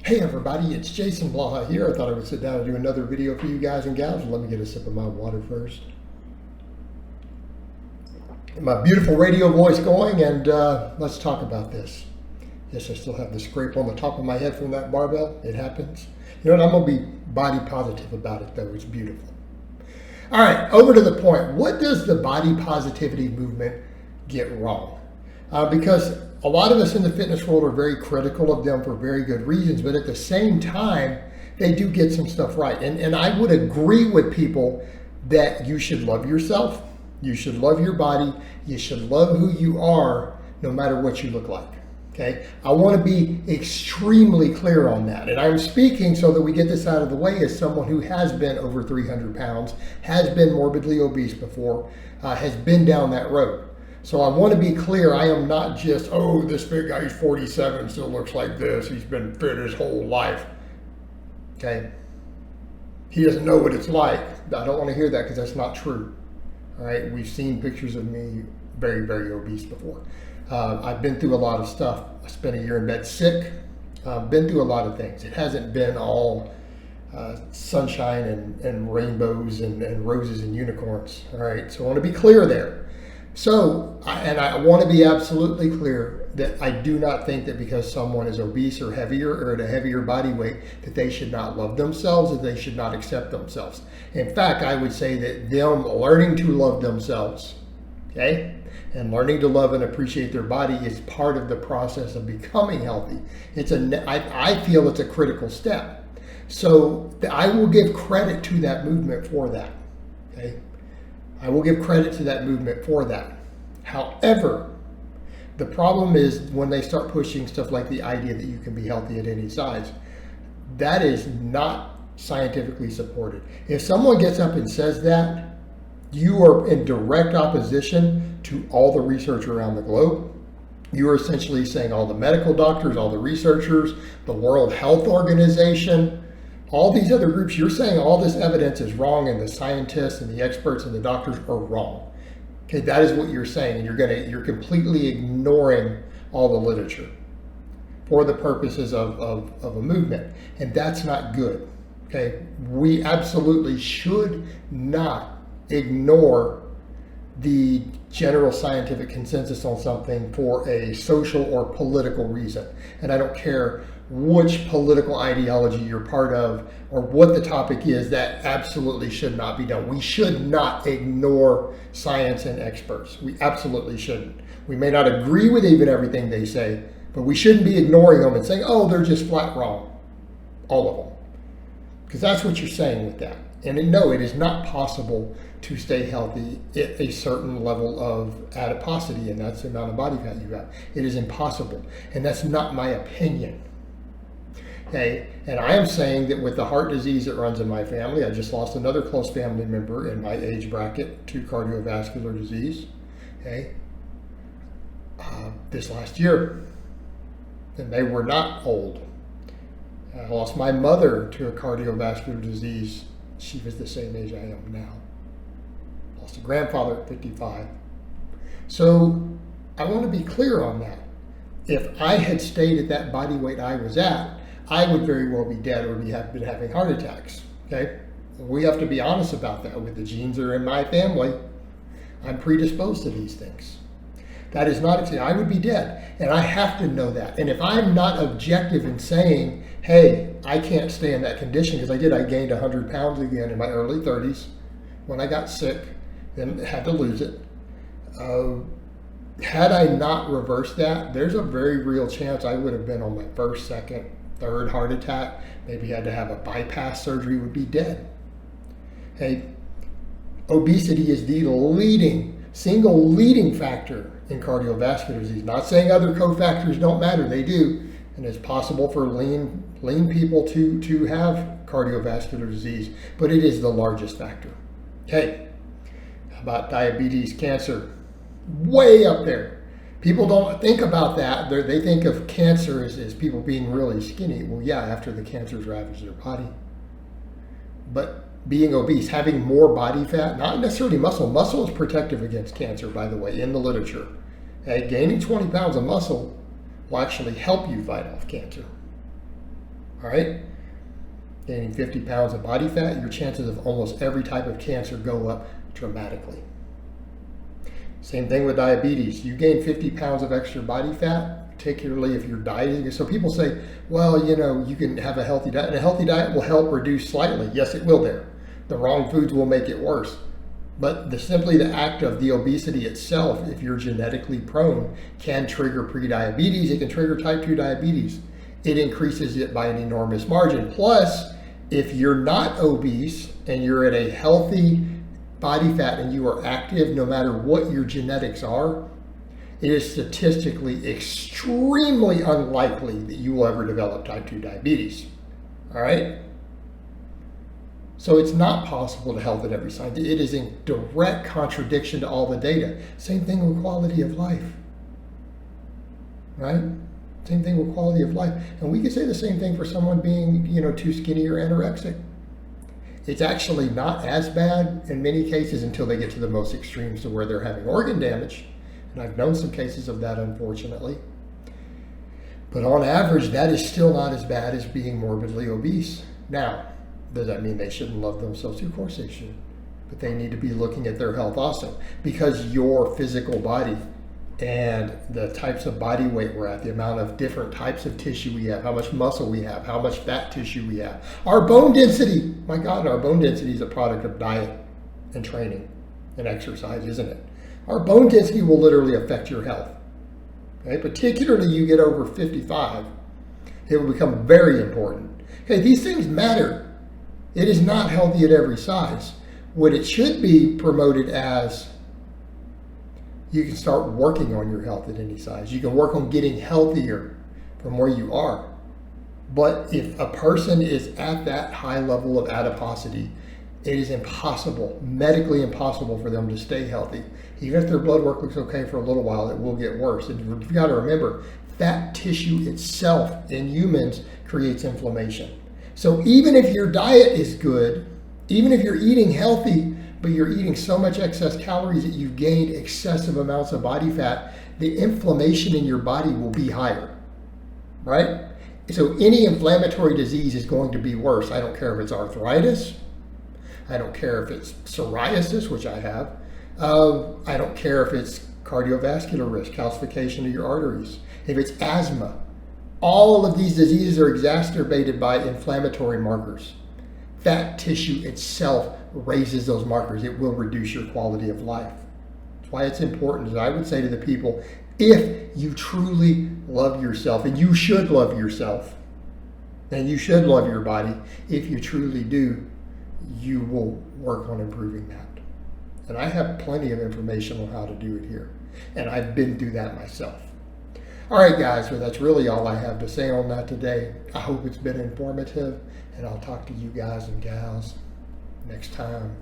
Hey everybody, it's Jason Blaha here. I thought I would sit down and do another video for you guys and gals. Let me get a sip of my water first. Get my beautiful radio voice going, and let's talk about this. Yes, I still have the scrape on the top of my head from that barbell. It happens. You know what? I'm going to be body positive about it, though. It's beautiful. All right, over to the point. What does the body positivity movement get wrong? Because a lot of us in the fitness world are very critical of them for very good reasons, but at the same time, they do get some stuff right. And I would agree with people that you should love yourself, you should love your body, you should love who you are, no matter what you look like. Okay, I want to be extremely clear on that. And I'm speaking so that we get this out of the way as someone who has been over 300 pounds, has been morbidly obese before, has been down that road. So I want to be clear, I am not just, oh, this big guy, he's 47, still looks like this, he's been fit his whole life. Okay? He doesn't know what it's like. I don't want to hear that because that's not true. All right? We've seen pictures of me very, very obese before. I've been through a lot of stuff. I spent a year in bed sick. Been through a lot of things. It hasn't been all sunshine and rainbows and roses and unicorns. All right? So I want to be clear there. So, I want to be absolutely clear that I do not think that because someone is obese or heavier or at a heavier body weight that they should not love themselves, that they should not accept themselves. In fact, I would say that them learning to love themselves, okay, and learning to love and appreciate their body is part of the process of becoming healthy. I feel it's a critical step. So I will give credit to that movement for that, okay? I will give credit to that movement for that. However, the problem is when they start pushing stuff like the idea that you can be healthy at any size. That is not scientifically supported. If someone gets up and says that, you are in direct opposition to all the research around the globe. You are essentially saying all the medical doctors, all the researchers, the World Health Organization, all these other groups, you're saying all this evidence is wrong and the scientists and the experts and the doctors are wrong. Okay, that is what you're saying, and you're completely ignoring all the literature for the purposes of a movement, and that's not good. Okay, we absolutely should not ignore the general scientific consensus on something for a social or political reason, and I don't care which political ideology you're part of or what the topic is. That absolutely should not be done. We should not ignore science and experts. We absolutely shouldn't. We may not agree with even everything they say, but we shouldn't be ignoring them and saying, oh, they're just flat wrong. All of them. Because that's what you're saying with that. And no, it is not possible to stay healthy at a certain level of adiposity, and that's the amount of body fat you have. It is impossible. And that's not my opinion. Okay, and I am saying that with the heart disease that runs in my family, I just lost another close family member in my age bracket to cardiovascular disease, okay, this last year, and they were not old. I lost my mother to a cardiovascular disease. She was the same age I am now. Lost a grandfather at 55. So I want to be clear on that. If I had stayed at that body weight I was at, I would very well be dead or been having heart attacks, okay? We have to be honest about that. With the genes that are in my family, I'm predisposed to these things. That is not, I would be dead, and I have to know that. And if I'm not objective in saying, hey, I can't stay in that condition, because I gained 100 pounds again in my early 30s when I got sick, then had to lose it. Had I not reversed that, there's a very real chance I would have been on my first, second, third heart attack, maybe had to have a bypass surgery, would be dead. Hey, obesity is the single leading factor in cardiovascular disease. Not saying other cofactors don't matter, they do. And it's possible for lean people to have cardiovascular disease, but it is the largest factor. Okay, how about diabetes, cancer? Way up there. People don't think about that. They think of cancer as people being really skinny. Well, yeah, after the cancer's ravaged their body. But being obese, having more body fat, not necessarily muscle. Muscle is protective against cancer, by the way, in the literature. Gaining 20 pounds of muscle will actually help you fight off cancer. All right? Gaining 50 pounds of body fat, your chances of almost every type of cancer go up dramatically. Same thing with diabetes. You gain 50 pounds of extra body fat, particularly if you're dieting. So people say, well, you can have a healthy diet, and a healthy diet will help reduce slightly. Yes, it will there. The wrong foods will make it worse. But simply the act of the obesity itself, if you're genetically prone, can trigger prediabetes. It can trigger type 2 diabetes. It increases it by an enormous margin. Plus, if you're not obese and you're at a healthy body fat and you are active, no matter what your genetics are, it is statistically extremely unlikely that you will ever develop type 2 diabetes. All right? So it's not possible to health at every size. It is in direct contradiction to all the data. Same thing with quality of life, right? Same thing with quality of life. And we could say the same thing for someone being, too skinny or anorexic. It's actually not as bad in many cases until they get to the most extremes to where they're having organ damage. And I've known some cases of that, unfortunately. But on average, that is still not as bad as being morbidly obese. Now, does that mean they shouldn't love themselves? Of course they should. But they need to be looking at their health also. Because your physical body and the types of body weight we're at, the amount of different types of tissue we have, how much muscle we have, how much fat tissue we have, our bone density, my God, our bone density is a product of diet and training and exercise, isn't it? Our bone density will literally affect your health. Okay? Particularly you get over 55, it will become very important. Okay, these things matter. It is not healthy at every size. What it should be promoted as, you can start working on your health at any size. You can work on getting healthier from where you are. But if a person is at that high level of adiposity, it is impossible, medically impossible for them to stay healthy. Even if their blood work looks okay for a little while, it will get worse. And you've got to remember, fat tissue itself in humans creates inflammation. So even if your diet is good, even if you're eating healthy, but you're eating so much excess calories that you've gained excessive amounts of body fat, the inflammation in your body will be higher, right? So any inflammatory disease is going to be worse. I don't care if it's arthritis. I don't care if it's psoriasis, which I have. I don't care if it's cardiovascular risk, calcification of your arteries, if it's asthma. All of these diseases are exacerbated by inflammatory markers. Fat tissue itself raises those markers. It will reduce your quality of life. That's why it's important, as I would say to the people, if you truly love yourself, and you should love yourself, and you should love your body, if you truly do, you will work on improving that. And I have plenty of information on how to do it here. And I've been through that myself. All right, guys, well, that's really all I have to say on that today. I hope it's been informative, and I'll talk to you guys and gals next time.